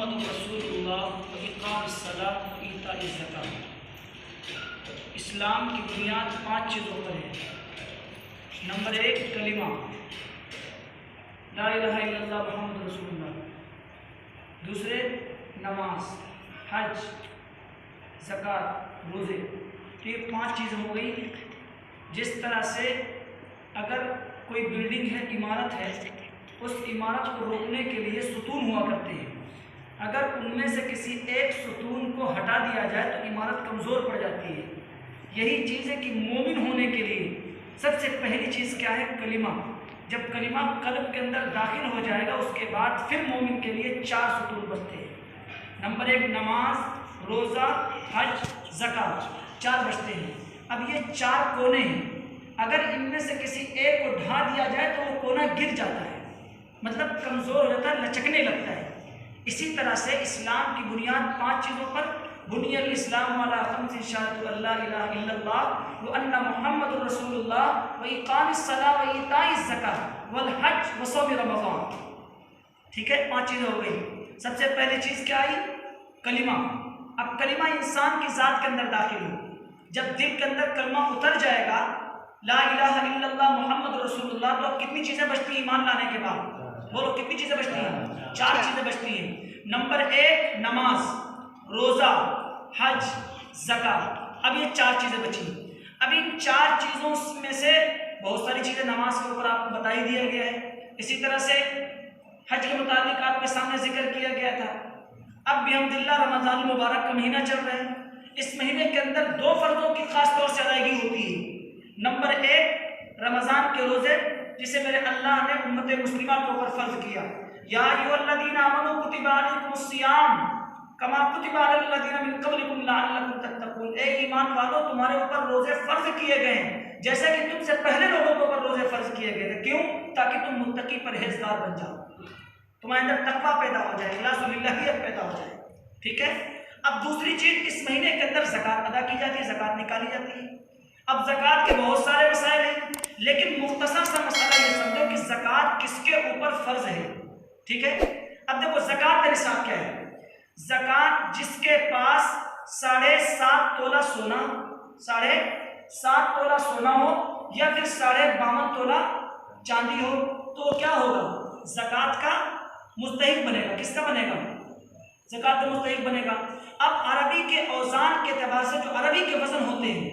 محمد رسول اللہ اقام الصلاۃ ایتاء الزکوٰۃ۔ اسلام کی بنیاد 5 چیزوں پر ہے۔ نمبر 1 کلمہ لا الہ الا اللہ محمد رسول اللہ۔ دوسرے نماز، حج، زکوٰۃ، روزے۔ تو یہ 5 چیزیں ہو گئی۔ جس طرح سے اگر کوئی بلڈنگ ہے، عمارت ہے، اس عمارت کو روکنے کے لیے ستون ہوا کرتے ہیں۔ اگر ان میں سے کسی ایک ستون کو ہٹا دیا جائے تو عمارت کمزور پڑ جاتی ہے۔ یہی چیز ہے کہ مومن ہونے کے لیے سب سے پہلی چیز کیا ہے؟ کلمہ۔ جب کلمہ قلب کے اندر داخل ہو جائے گا، اس کے بعد پھر مومن کے لیے 4 ستون بچتے ہیں۔ نمبر 1 نماز، روزہ، حج، زکوٰۃ، 4 بچتے ہیں۔ اب یہ 4 کونے ہیں، اگر ان میں سے کسی ایک کو ڈھا دیا جائے تو وہ کونا گر جاتا ہے، مطلب کمزور ہو جاتا ہے، لچکنے لگتا ہے۔ اسی طرح سے اسلام کی بنیاد 5 چیزوں پر بنی الاسلام علی 5 شہادۃ لا الہ الا اللہ وان محمد رسول اللہ واقام الصلاۃ وایتاء الزکوٰۃ والحج وصوم رمضان۔ ٹھیک ہے، 5 چیزیں ہو گئی۔ سب سے پہلی چیز کیا آئی؟ کلمہ۔ اب کلمہ انسان کی ذات کے اندر داخل ہو۔ جب دل کے اندر کلمہ اتر جائے گا لا الہ الا اللہ محمد رسول اللہ، تو اب کتنی چیزیں بچتی ہیں ایمان لانے کے بعد؟ بولو کتنی چیزیں بچتی ہیں؟ 4 چیزیں بچتی ہیں۔ نمبر 1 نماز، روزہ، حج، زکوٰۃ۔ اب یہ 4 چیزیں بچی۔ اب ان 4 چیزوں میں سے بہت ساری چیزیں نماز کے اوپر آپ کو بتا ہی دیا گیا ہے۔ اسی طرح سے حج کے متعلق آپ کے سامنے ذکر کیا گیا تھا۔ اب بحمدللہ رمضان المبارک کا مہینہ چل رہا ہے۔ اس مہینے کے اندر 2 فرضوں کی خاص طور سے ادائیگی ہوتی ہے۔ نمبر 1 رمضان کے روزے، جسے میرے اللہ نے امت مسلمہ کے اوپر فرض کیا۔ یا ایھا الذین آمنوا کتب علیکم الصیام کما کتب علی الذین من قبلکم لعلکم تتقون۔ اے ایمان والو، تمہارے اوپر روزے فرض کیے گئے ہیں جیسے کہ تم سے پہلے لوگوں کے اوپر روزے فرض کیے گئے تھے۔ کیوں؟ تاکہ تم متقی پرہیزگار بن جاؤ، تمہارے اندر تقویٰ پیدا ہو جائے، اخلاص للہیت پیدا ہو جائے۔ ٹھیک ہے۔ اب دوسری چیز، اس مہینے کے اندر زکوٰۃ ادا کی جاتی ہے، زکوٰۃ نکالی جاتی ہے۔ اب زکوٰۃ کے بہت سارے مسائل ہیں، لیکن مختصر سا مسئلہ یہ سمجھو کہ زکوٰۃ کس کے اوپر فرض ہے۔ ٹھیک ہے۔ اب دیکھو زکوٰۃ کا نصاب کیا ہے؟ زکوٰۃ جس کے پاس 7.5 تولہ سونا، 7.5 تولہ سونا ہو یا پھر 52.5 تولہ چاندی ہو، تو کیا ہوگا؟ زکوٰۃ کا مستحق بنے گا۔ کس کا بنے گا؟ زکوٰۃ کا مستحق بنے گا۔ اب عربی کے اوزان کے اعتبار سے جو عربی کے وزن ہوتے ہیں